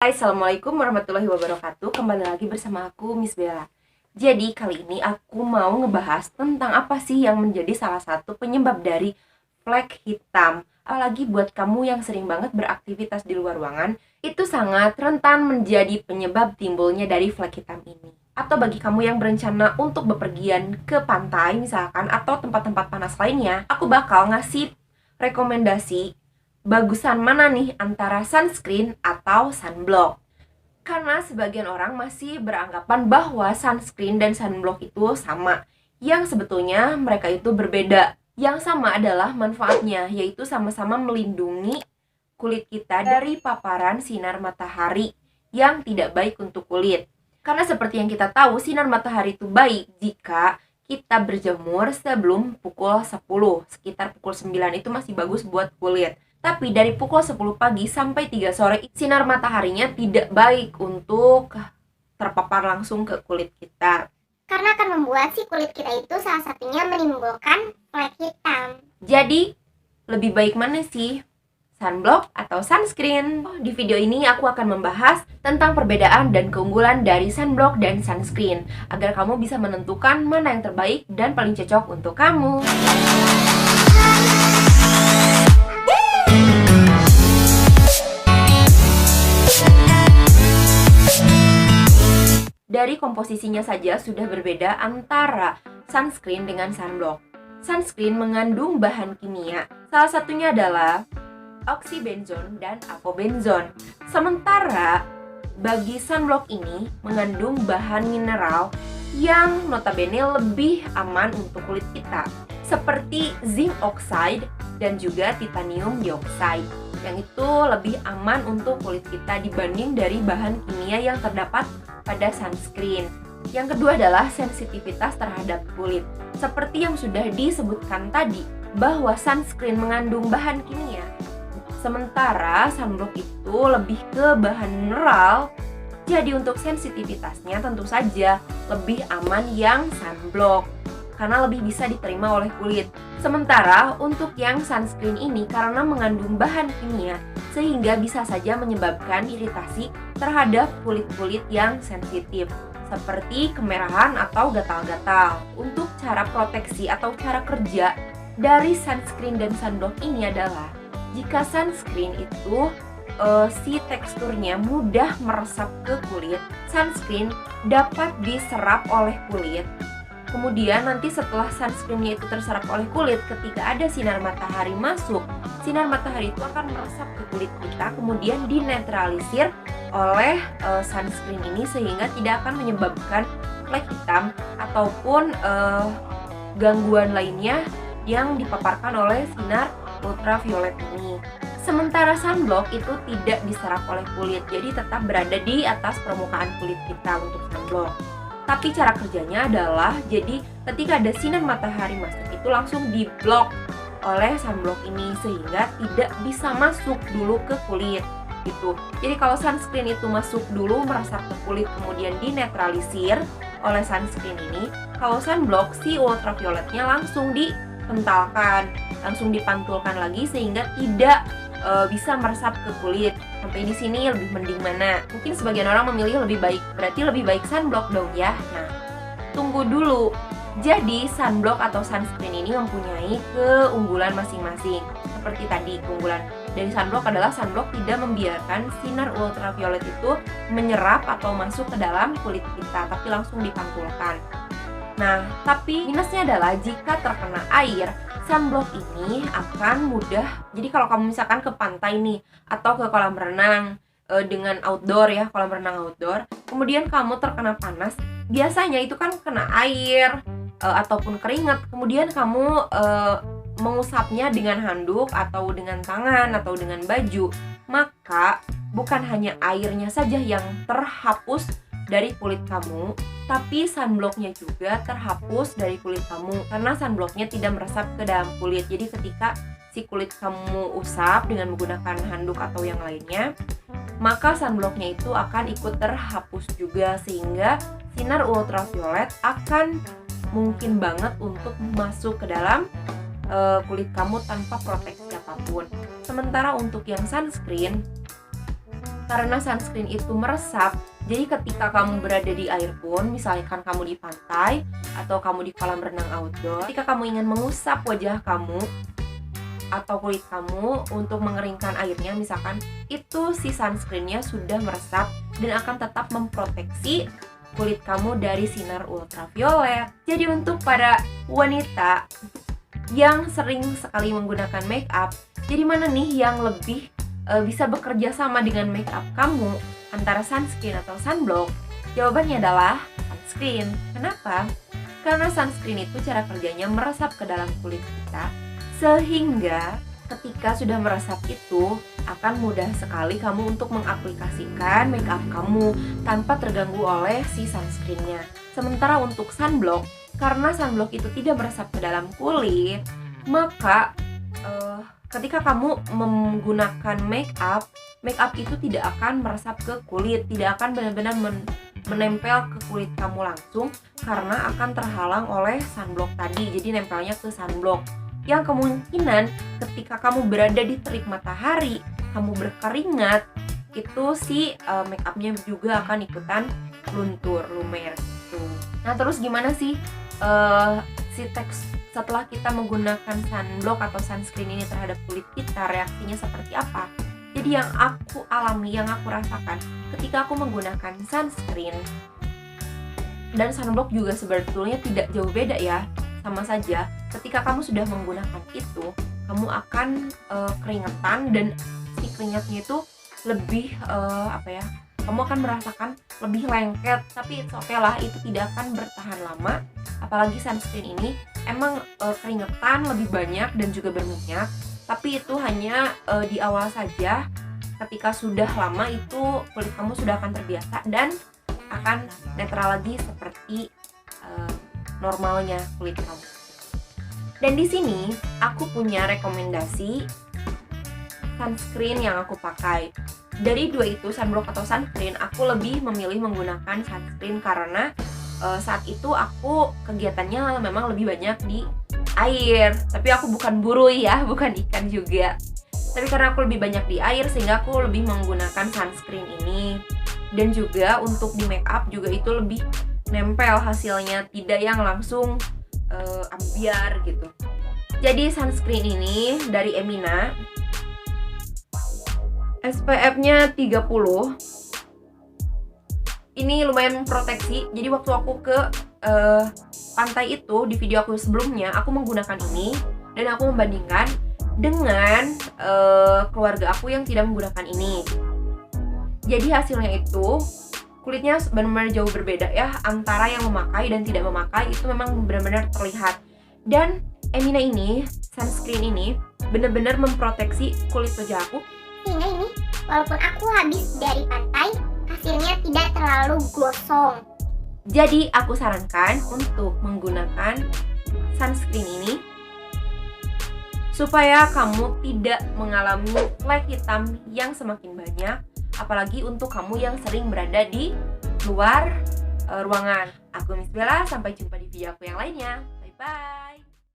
Hai, Assalamualaikum warahmatullahi wabarakatuh. Kembali lagi bersama aku, Miss Bella. Jadi, kali ini aku mau ngebahas tentang apa sih yang menjadi salah satu penyebab dari flek hitam. Apalagi buat kamu yang sering banget beraktivitas di luar ruangan, itu sangat rentan menjadi penyebab timbulnya dari flek hitam ini. Atau bagi kamu yang berencana untuk bepergian ke pantai misalkan, atau tempat-tempat panas lainnya, aku bakal ngasih rekomendasi bagusan mana nih antara sunscreen atau sunblock. Karena sebagian orang masih beranggapan bahwa sunscreen dan sunblock itu sama, yang sebetulnya mereka itu berbeda. Yang sama adalah manfaatnya, yaitu sama-sama melindungi kulit kita dari paparan sinar matahari yang tidak baik untuk kulit. Karena seperti yang kita tahu, sinar matahari itu baik jika kita berjemur sebelum pukul 10, sekitar pukul 9 itu masih bagus buat kulit. Tapi dari pukul 10 pagi sampai 3 sore, sinar mataharinya tidak baik untuk terpapar langsung ke kulit kita. Karena akan membuat si kulit kita itu salah satunya menimbulkan flek hitam. Jadi, lebih baik mana sih? Sunblock atau sunscreen? Di video ini aku akan membahas tentang perbedaan dan keunggulan dari sunblock dan sunscreen, agar kamu bisa menentukan mana yang terbaik dan paling cocok untuk kamu. Dari komposisinya saja sudah berbeda antara sunscreen dengan sunblock. Sunscreen mengandung bahan kimia, salah satunya adalah oksybenzone dan apobenzone. Sementara bagi sunblock ini mengandung bahan mineral yang notabene lebih aman untuk kulit kita, seperti zinc oxide dan juga titanium dioxide, yang itu lebih aman untuk kulit kita dibanding dari bahan kimia yang terdapat pada sunscreen. Yang kedua adalah sensitivitas terhadap kulit. Seperti yang sudah disebutkan tadi, bahwa sunscreen mengandung bahan kimia, sementara sunblock itu lebih ke bahan mineral. Jadi untuk sensitivitasnya tentu saja lebih aman yang sunblock, karena lebih bisa diterima oleh kulit. Sementara untuk yang sunscreen ini karena mengandung bahan kimia, sehingga bisa saja menyebabkan iritasi terhadap kulit-kulit yang sensitif, seperti kemerahan atau gatal-gatal. Untuk cara proteksi atau cara kerja dari sunscreen dan sunblock ini adalah, jika sunscreen itu si teksturnya mudah meresap ke kulit, sunscreen dapat diserap oleh kulit. Kemudian nanti setelah sunscreennya itu terserap oleh kulit, ketika ada sinar matahari masuk, sinar matahari itu akan meresap ke kulit kita, kemudian dinetralisir oleh sunscreen ini, sehingga tidak akan menyebabkan flek hitam ataupun gangguan lainnya yang dipaparkan oleh sinar ultraviolet ini. Sementara sunblock itu tidak diserap oleh kulit, jadi tetap berada di atas permukaan kulit kita untuk sunblock. Tapi cara kerjanya adalah, jadi ketika ada sinar matahari masuk itu langsung diblok oleh sunblock ini, sehingga tidak bisa masuk dulu ke kulit gitu. Jadi kalau sunscreen itu masuk dulu meresap ke kulit, kemudian dinetralisir oleh sunscreen ini, kalau sunblock si ultravioletnya langsung dipentalkan, langsung dipantulkan lagi, sehingga tidak bisa meresap ke kulit. Sampai di sini lebih mending mana? Mungkin sebagian orang memilih lebih baik, berarti lebih baik sunblock dong ya. Nah, tunggu dulu. Jadi sunblock atau sunscreen ini mempunyai keunggulan masing-masing. Seperti tadi, keunggulan dari sunblock adalah sunblock tidak membiarkan sinar ultraviolet itu menyerap atau masuk ke dalam kulit kita, tapi langsung dipantulkan. Nah, tapi minusnya adalah jika terkena air, sunblock ini akan mudah. Jadi kalau kamu misalkan ke pantai nih, atau ke kolam renang dengan outdoor ya, kolam renang outdoor, kemudian kamu terkena panas, biasanya itu kan kena air ataupun keringat, kemudian kamu mengusapnya dengan handuk atau dengan tangan atau dengan baju, maka bukan hanya airnya saja yang terhapus dari kulit kamu, tapi sunblocknya juga terhapus dari kulit kamu, karena sunblocknya tidak meresap ke dalam kulit. Jadi ketika si kulit kamu usap dengan menggunakan handuk atau yang lainnya, maka sunblocknya itu akan ikut terhapus juga, sehingga sinar ultraviolet akan mungkin banget untuk masuk ke dalam kulit kamu tanpa proteksi apapun. Sementara untuk yang sunscreen Karena sunscreen itu meresap, jadi ketika kamu berada di air pun, misalkan kamu di pantai atau kamu di kolam renang outdoor, ketika kamu ingin mengusap wajah kamu atau kulit kamu untuk mengeringkan airnya misalkan, itu si sunscreennya sudah meresap dan akan tetap memproteksi kulit kamu dari sinar ultraviolet. Jadi untuk para wanita yang sering sekali menggunakan make up, jadi mana nih yang lebih bisa bekerja sama dengan make up kamu, antara sunscreen atau sunblock? Jawabannya adalah sunscreen. Kenapa? Karena sunscreen itu cara kerjanya meresap ke dalam kulit kita, sehingga ketika sudah meresap itu akan mudah sekali kamu untuk mengaplikasikan make up kamu tanpa terganggu oleh si sunscreennya. Sementara untuk sunblock, karena sunblock itu tidak meresap ke dalam kulit, maka ketika kamu menggunakan make up itu tidak akan meresap ke kulit, tidak akan benar-benar menempel ke kulit kamu langsung karena akan terhalang oleh sunblock tadi. Jadi nempelnya ke sunblock, yang kemungkinan ketika kamu berada di terik matahari, kamu berkeringat, itu si make upnya juga akan ikutan luntur, lumer gitu. Nah terus gimana sih si teks setelah kita menggunakan sunblock atau sunscreen ini terhadap kulit kita, reaksinya seperti apa? Jadi yang aku alami, yang aku rasakan ketika aku menggunakan sunscreen dan sunblock juga sebetulnya tidak jauh beda ya, sama saja. Ketika kamu sudah menggunakan itu, kamu akan keringetan dan si keringatnya itu lebih kamu akan merasakan lebih lengket, tapi it's okay lah, itu tidak akan bertahan lama. Apalagi sunscreen ini emang keringetan lebih banyak dan juga berminyak, tapi itu hanya di awal saja. Ketika sudah lama itu kulit kamu sudah akan terbiasa dan akan netral lagi seperti normalnya kulit kamu. Dan di sini aku punya rekomendasi sunscreen yang aku pakai. Dari dua itu, sunblock atau sunscreen, aku lebih memilih menggunakan sunscreen karena saat itu aku kegiatannya memang lebih banyak di air. Tapi aku bukan buruy ya, bukan ikan juga. Tapi karena aku lebih banyak di air sehingga aku lebih menggunakan sunscreen ini. Dan juga untuk di make up juga itu lebih nempel hasilnya, tidak yang langsung ambiar gitu. Jadi sunscreen ini dari Emina, SPF-nya 30. Ini lumayan memproteksi. Jadi waktu aku ke pantai itu, di video aku sebelumnya, aku menggunakan ini dan aku membandingkan dengan keluarga aku yang tidak menggunakan ini. Jadi hasilnya itu kulitnya benar-benar jauh berbeda ya, antara yang memakai dan tidak memakai itu memang benar-benar terlihat. Dan Emina ini, sunscreen ini benar-benar memproteksi kulit wajah aku, sehingga ini walaupun aku habis dari pantai, hasilnya tidak terlalu gosong. Jadi aku sarankan untuk menggunakan sunscreen ini supaya kamu tidak mengalami flek hitam yang semakin banyak, apalagi untuk kamu yang sering berada di luar ruangan. Aku Miss Bella, sampai jumpa di video aku yang lainnya. Bye bye.